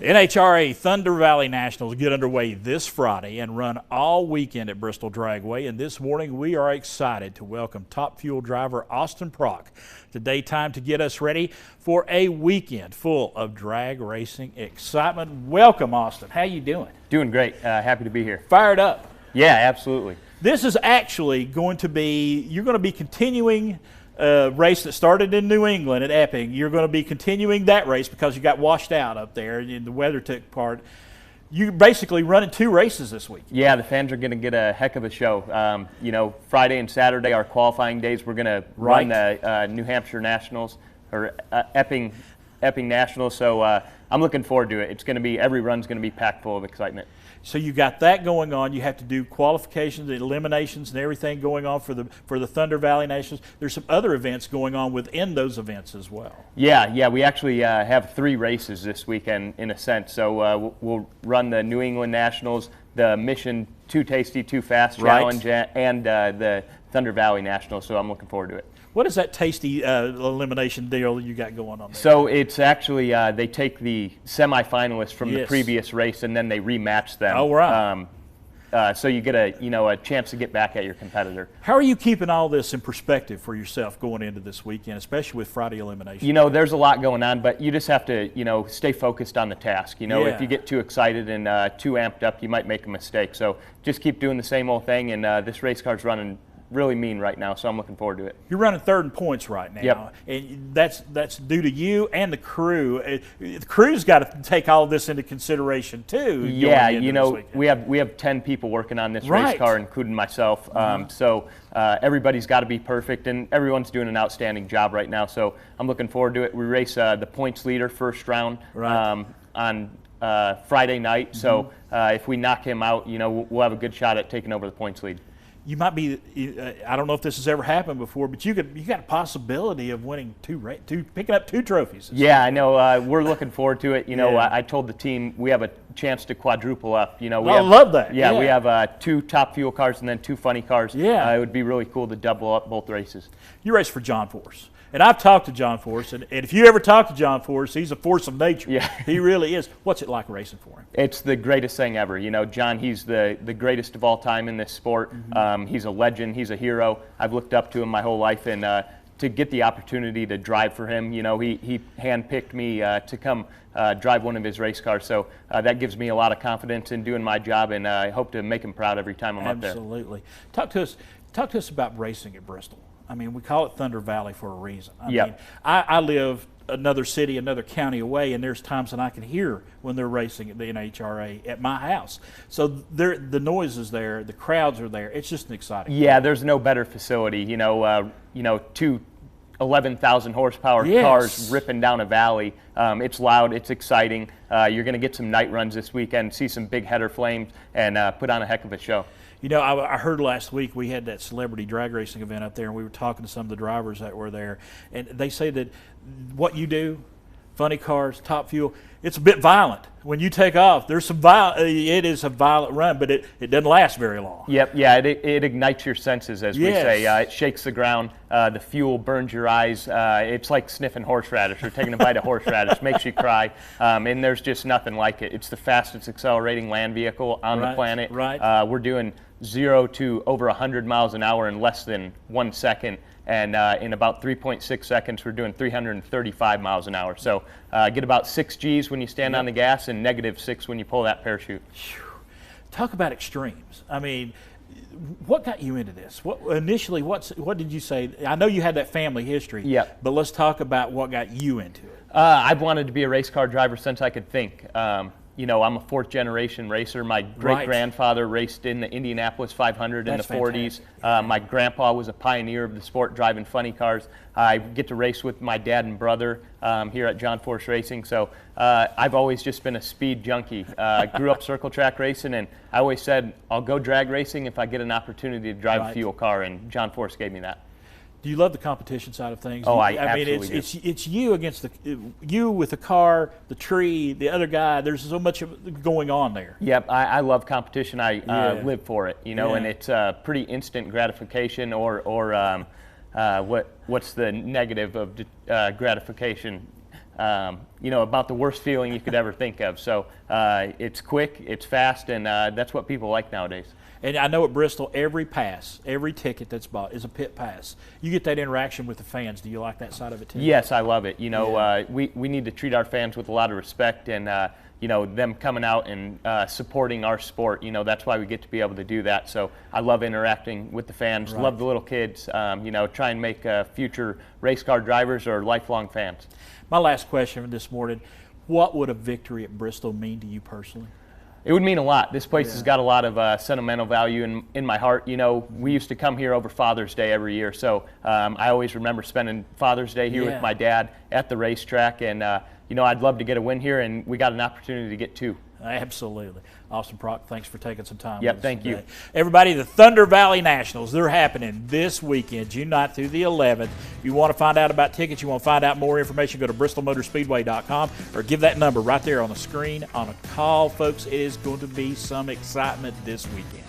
NHRA Thunder Valley Nationals get underway this Friday and run all weekend at Bristol Dragway. And this morning we are excited to welcome top fuel driver Austin Prock to daytime to get us ready for a weekend full of drag racing excitement. Welcome, Austin. How you doing? Doing great. Happy to be here. Fired up? Yeah, absolutely. This is actually going to be, you're going to be continuing a race that started in New England at Epping. You're going to be continuing that race because you got washed out up there and the weather took part. You basically running two races this week. Yeah, the fans are going to get a heck of a show. You know, Friday and Saturday are qualifying days. We're going to run the New Hampshire Nationals, or Epping Nationals. So I'm looking forward to it. It's going to be, every run's going to be packed full of excitement. So you got that going on. You have to do qualifications, eliminations, and everything going on for the Thunder Valley Nationals. There's some other events going on within those events as well. Yeah. We actually have three races this weekend in a sense. So we'll run the New England Nationals, the Mission Too Tasty, Too Fast Challenge, and the Thunder Valley Nationals. So I'm looking forward to it. What is that tasty elimination deal you got going on there? So it's actually, they take the semifinalists from the previous race and then they rematch them. Oh, right. So you get a chance to get back at your competitor. How are you keeping all this in perspective for yourself going into this weekend, especially with Friday elimination? You know, there's a lot going on, but you just have to, stay focused on the task. If you get too excited and too amped up, you might make a mistake. So just keep doing the same old thing, and this race car's running really mean right now, so I'm looking forward to it. You're running third in points right now, yep. And that's due to you and the crew. The crew's got to take all of this into consideration too. Yeah, we have 10 people working on this race car, including myself. So everybody's got to be perfect, and everyone's doing an outstanding job right now. So I'm looking forward to it. We race the points leader first round on Friday night. So if we knock him out, we'll have a good shot at taking over the points lead. You might be, I don't know if this has ever happened before, but you got a possibility of winning picking up two trophies. Yeah, I know. We're looking forard to it. I told the team we have a chance to quadruple up. I love that. Yeah, we have two top fuel cars and then two funny cars. Yeah. It would be really cool to double up both races. You race for John Force. And I've talked to John Force, and if you ever talk to John Force, he's a force of nature. Yeah. He really is. What's it like racing for him? It's the greatest thing ever. John, he's the greatest of all time in this sport. He's a legend. He's a hero. I've looked up to him my whole life, and to get the opportunity to drive for him, he handpicked me to come drive one of his race cars. So that gives me a lot of confidence in doing my job, and I hope to make him proud every time I'm up there. Absolutely. Talk to us about racing at Bristol. I mean, we call it Thunder Valley for a reason. I mean, I live another city, another county away, and there's times that I can hear when they're racing at the NHRA at my house. So the noise is there, the crowds are there. It's just an exciting thing. There's no better facility. Two 11,000 horsepower cars ripping down a valley. It's loud, it's exciting. You're going to get some night runs this weekend, see some big header flames, and put on a heck of a show. I heard last week we had that celebrity drag racing event up there, and we were talking to some of the drivers that were there, and they say that what you do, funny cars, top fuel, it's a bit violent. When you take off, there's some it is a violent run, but it doesn't last very long. Yep, yeah, it ignites your senses, as we say. It shakes the ground. The fuel burns your eyes. It's like sniffing horseradish or taking a bite of horseradish. Makes you cry, and there's just nothing like it. It's the fastest accelerating land vehicle on the planet. We're doing 0 to over 100 miles an hour in less than 1 second. And in about 3.6 seconds, we're doing 335 miles an hour. So get about 6 Gs when you stand on the gas and -6 when you pull that parachute. Talk about extremes. I mean, what got you into this? What did you say? I know you had that family history, but let's talk about what got you into it. I've wanted to be a race car driver since I could think. I'm a fourth generation racer. My great-grandfather raced in the Indianapolis 500 in the 40s. My grandpa was a pioneer of the sport, driving funny cars. I get to race with my dad and brother here at John Force Racing. So I've always just been a speed junkie. Grew up circle track racing, and I always said, I'll go drag racing if I get an opportunity to drive a fuel car, and John Force gave me that. Do you love the competition side of things? Oh, I absolutely mean, it's you against you with the car, the tree, the other guy. There's so much going on there. Yep, I love competition. I live for it, and it's pretty instant gratification. Or what's the negative of gratification? you know, about the worst feeling you could ever think of. So it's quick, it's fast, and that's what people like nowadays. And I know at Bristol, every pass, every ticket that's bought is a pit pass. You get that interaction with the fans. Do you like that side of it too? Yes, I love it. You know, we need to treat our fans with a lot of respect, and you know, them coming out and supporting our sport. You know, that's why we get to be able to do that. So I love interacting with the fans. Right. Love the little kids. You know, try and make future race car drivers or lifelong fans. My last question this morning: what would a victory at Bristol mean to you personally? It would mean a lot. This place has got a lot of sentimental value in my heart. You know, we used to come here over Father's Day every year, so I always remember spending Father's Day here with my dad at the racetrack, and you know, I'd love to get a win here, and we got an opportunity to get two. Absolutely. Austin Prock, thanks for taking some time. Yep, thank you. Everybody, the Thunder Valley Nationals, they're happening this weekend, June 9th through the 11th. If you want to find out about tickets, you want to find out more information, go to bristolmotorspeedway.com or give that number right there on the screen on a call. Folks, it is going to be some excitement this weekend.